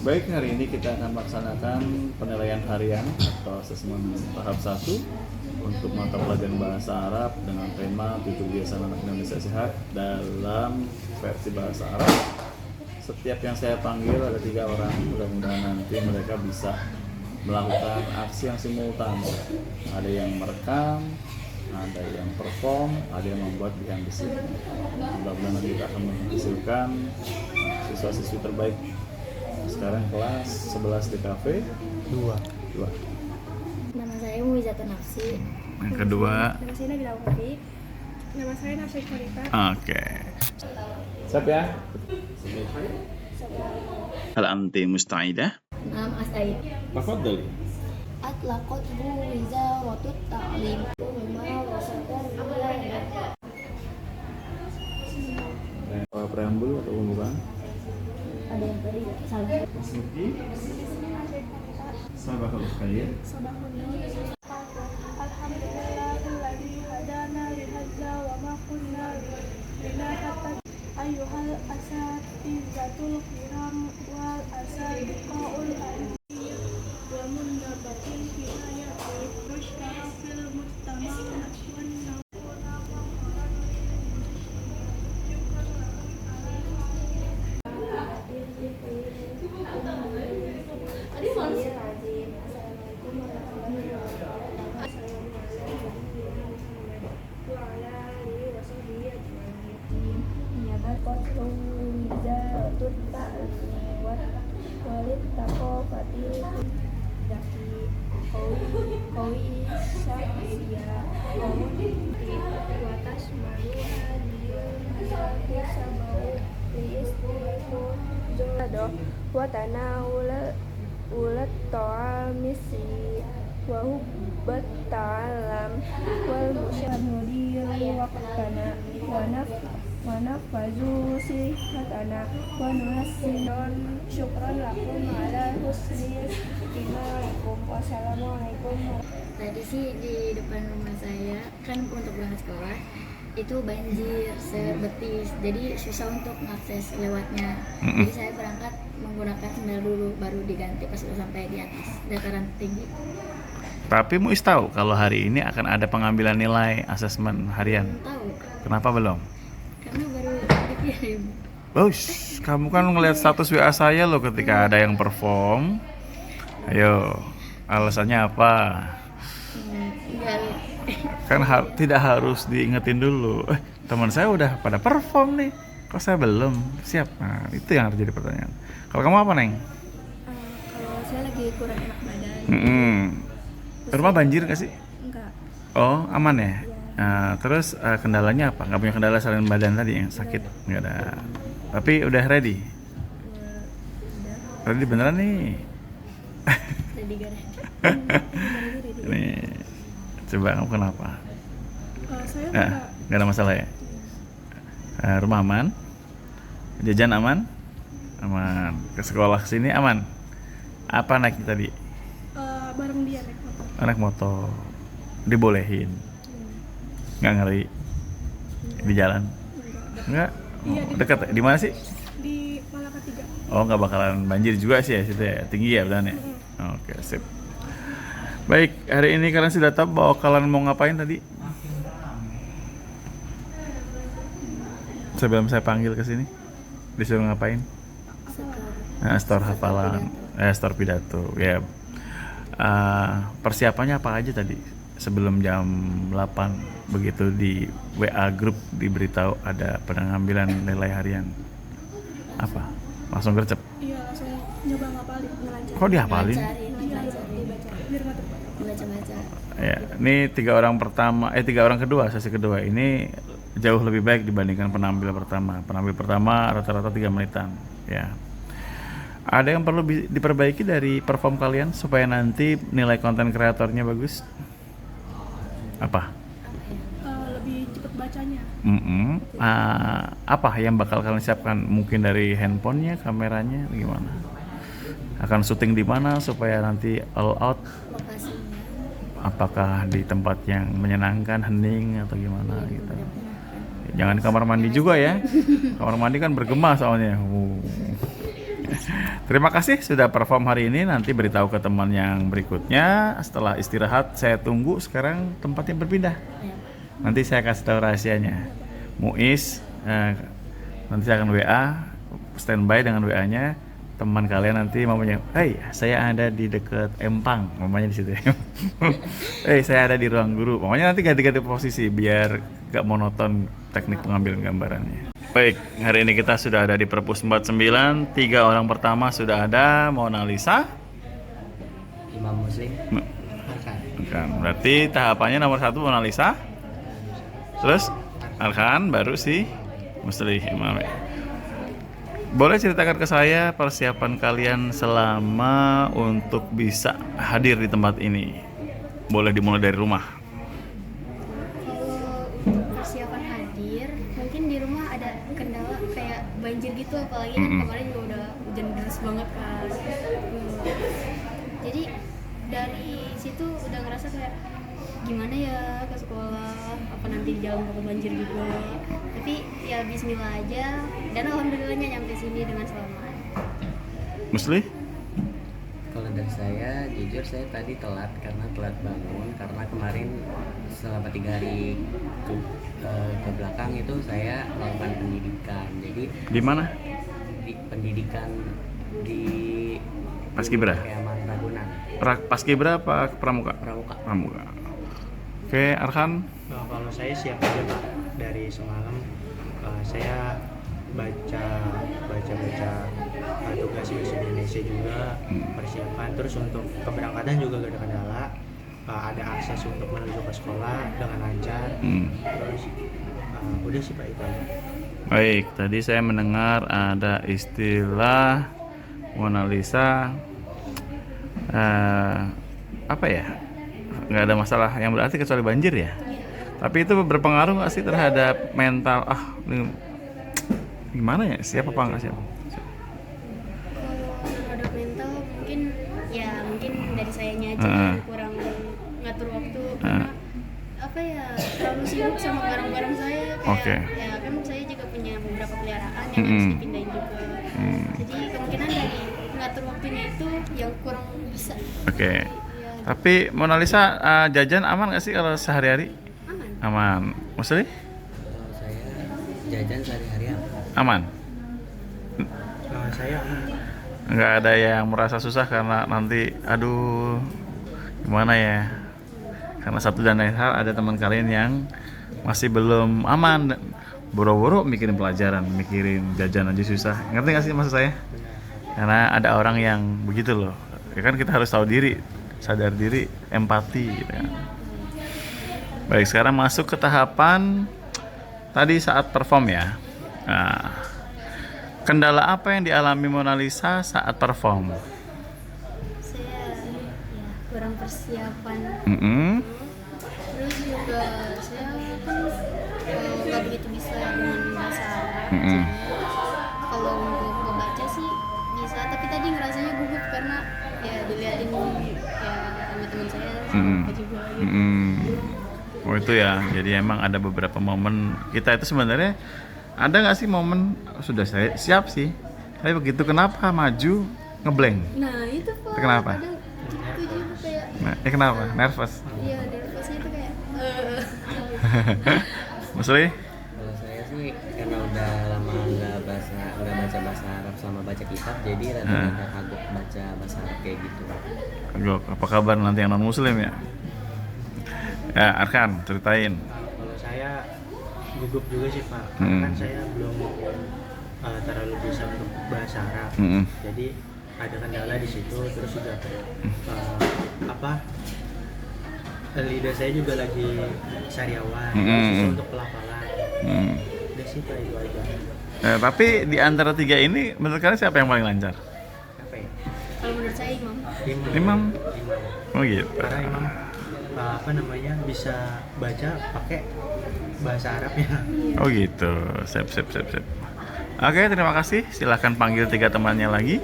Baik, hari ini kita akan melaksanakan penilaian harian atau asesmen tahap 1 untuk mata pelajaran bahasa Arab dengan tema 7 kebiasaan anak Indonesia sehat dalam versi bahasa Arab. Setiap yang saya panggil ada 3 orang, mudah-mudahan nanti mereka bisa melakukan aksi yang simultan. Ada yang merekam, ada yang perform, ada yang membuat behind the scene. Mudah-mudahan nanti kita akan menghasilkan siswa-siswi terbaik. Sekarang kelas 11 di kafe 2. Nama saya Muizatun Nafsi. Yang kedua. Nama saya Nabila Wafik. Nama saya Nafsi Khalifah. Oke. Siap ya? Hal anti musta'idah? Nama Asaid. Tafadhali. Atlaqat bu wizaratut ta'lim mimma wasakan Preambul atau pembukaan? ada yang tadi salah. Masuki. Sabahul khair. Alhamdulillahilladzi hadana li hadza wa ma kunna linahtadiya ayyuhal asatizatul kiram wal asadiqaul alim wa mundabatil hidayati mustarafil mujtama' wan wa tanawula ulat ta'amisi wa hubbat ta'alam wal musyamudir waqtana wa nafazu sihatana wa nuhassinun syukran lakum ala husni istimaikum. Wassalamualaikum. Tadi sih di depan rumah saya kan untuk berangkat sekolah itu banjir sebetis, jadi susah untuk mengakses lewatnya. Jadi saya berangkat menggunakan sendal dulu, baru diganti pas sudah sampai di atas dataran tinggi. Tapi Muis tahu kalau hari ini akan ada pengambilan nilai asesmen harian. Tahu? Kenapa belum? Karena baru dikirim. Bos, kamu kan ngeliat status WA saya loh ketika ada yang perform. Ayo, alasannya apa? Enggak. Kan tidak harus diingetin dulu. Teman saya udah pada perform nih, kok saya belum siap? Nah, itu yang harus jadi pertanyaan. Kalau kamu apa, Neng? Kalau saya lagi kurang enak badan. Rumah banjir nggak sih? Enggak. Oh, aman ya? Nah, terus kendalanya apa? Nggak punya kendala selain badan tadi yang sakit? Nggak ada. Tapi udah ready? Udah. Ready beneran nih? Jadi gara. Nih, coba kamu kenapa? Saya Nah, nggak ada masalah ya? Rumah aman? Jajan aman? Aman. Ke sekolah kesini aman? Apa naik tadi? bareng dia naik motor. Naik motor. Dibolehin? Nggak ngeri? Di jalan? Nggak? Iya, Oh, dekat? Di mana sih? Di Malaka 3. Oh, nggak bakalan banjir juga sih ya situ ya? Tinggi ya benar ya? Oke, sip. Baik, hari ini kalian sudah tahu bahwa kalian mau ngapain tadi? Sebelum saya panggil ke sini, disuruh ngapain? Nah, store hafalan, store pidato. Ya, persiapannya apa aja tadi? Sebelum jam 8 begitu di WA grup diberitahu ada pengambilan nilai harian. Apa? Langsung gercep? Iya, langsung nyoba ngapalin, ngelancarin. Kok dihafalin? Iya, dibaca. Biar nggak terbaca. Baca-baca. Ya, ini 3 orang pertama, 3 orang kedua, sesi kedua ini jauh lebih baik dibandingkan penampil pertama. Penampil pertama rata-rata 3 menitan. Ya. Ada yang perlu diperbaiki dari perform kalian supaya nanti nilai konten kreatornya bagus? Apa? Lebih cepat bacanya. Apa yang bakal kalian siapkan? Mungkin dari handphonenya, kameranya, gimana? Akan syuting di mana supaya nanti all out? Lokasinya. Apakah di tempat yang menyenangkan, hening atau gimana gitu? Jangan di kamar mandi juga ya. Kamar mandi kan bergema soalnya. Terima kasih sudah perform hari ini. Nanti beritahu ke teman yang berikutnya. Setelah istirahat, saya tunggu. Sekarang tempatnya berpindah. Ya. Nanti saya kasih tahu rahasianya. Muiz, nanti saya akan WA, standby dengan WA-nya. Teman kalian nanti mamanya, hey, saya ada di dekat Empang, mamanya di situ. Hey, saya ada di ruang guru. Pokoknya nanti ganti-ganti posisi biar gak monoton teknik pengambilan gambarannya. Baik, hari ini kita sudah ada di Perpus 49. 3 orang pertama sudah ada, Mona Lisa, Imam Muslim Arkan. Arkan. Berarti tahapannya nomor 1 Mona Lisa, terus Arkan, baru si Muslim Imam. Boleh ceritakan ke saya persiapan kalian selama untuk bisa hadir di tempat ini? Boleh dimulai dari rumah. Kalau untuk persiapan hadir, mungkin di rumah ada kendala kayak banjir gitu, apalagi kan kemarin juga udah hujan deras banget kan. Jadi dari situ udah ngerasa kayak gimana ya ke sekolah, apa nanti di jalan bakal banjir juga. Tapi ya bismillah aja, dan alhamdulillahnya nyampe sini dengan selamat. Musli? Kalau dari saya, jujur saya tadi telat karena telat bangun karena kemarin selama 3 hari ke belakang itu saya melakukan pendidikan. Jadi Di mana? di pendidikan di Paskibra? Keaman Ragunan, Paskibra apa Pramuka? Pramuka. Pramuka. Oke, Arkan. Kalau saya siap aja Pak, dari semalam saya baca tugas bahasa Indonesia juga, persiapan, terus untuk keberangkatan juga gak ada kendala, ada akses untuk menuju ke sekolah dengan lancar, terus udah sih Pak, itu aja. Baik, tadi saya mendengar ada istilah Mona Lisa, apa ya? Nggak ada masalah yang berarti kecuali banjir ya. Tapi itu berpengaruh nggak sih terhadap mental? Ini gimana ya? Siapa apa nggak siapa? Kalau terhadap mental mungkin dari sayanya aja yang kurang ngatur waktu karena apa ya, terlalu sibuk sama barang-barang saya kayak ya kan saya juga punya beberapa peliharaan yang harus dipindahin juga. Jadi kemungkinan dari ngatur waktunya itu yang kurang bisa. Oke. Ya, Tapi Mona Lisa, jajan aman nggak sih kalau sehari-hari? aman. Aman. Musli? Kalau saya jajan sehari-hari apa? Aman. Saya Nggak ada yang merasa susah karena nanti, aduh, gimana ya? Karena satu dan lain hal ada teman kalian yang masih belum aman, boro-boro mikirin pelajaran, mikirin jajan aja susah. Ngerti nggak sih maksud saya? Karena ada orang yang begitu loh. Ya kan kita harus tahu diri, sadar diri, empati gitu kan. Baik, sekarang masuk ke tahapan tadi saat perform ya. Nah, kendala apa yang dialami Mona Lisa saat perform? Saya kurang persiapan. Terus juga saya kan nggak begitu bisa dengan bahasa Arab. Jadi kalau untuk membaca sih bisa, tapi tadi ngerasanya gugup karena ya dilihatin ya sama teman saya sama juga gitu. Oh itu ya, jadi emang ada beberapa momen kita itu sebenarnya ada nggak sih momen sudah saya siap sih, tapi begitu kenapa maju ngeblank? Nah itu Pak, Itu kenapa? kadang gitu juga kayak Kenapa? Nervous? iya, nervousnya itu kayak Musli? Kalau saya sih karena udah lama nggak baca bahasa Arab sama baca kitab, jadi rada-rada kagok baca bahasa Arab kayak gitu. Gok, apa kabar nanti yang non Muslim ya? Ya, Arkan, ceritain. kalau saya gugup juga sih Pak, karena kan saya belum terlalu bisa untuk bahasa Arab, jadi ada kendala di situ. Terus juga lidah saya juga lagi sariawan, susah untuk pelafalan. Udah sih Pak, itu aja. Tapi di antara 3 ini menurut kalian siapa yang paling lancar? Apa ya? kalau menurut saya Imam. Imam? Oh gitu. Karena Imam bisa baca pakai bahasa Arabnya. Oh gitu. Sip. Oke, terima kasih. Silahkan panggil 3 temannya lagi.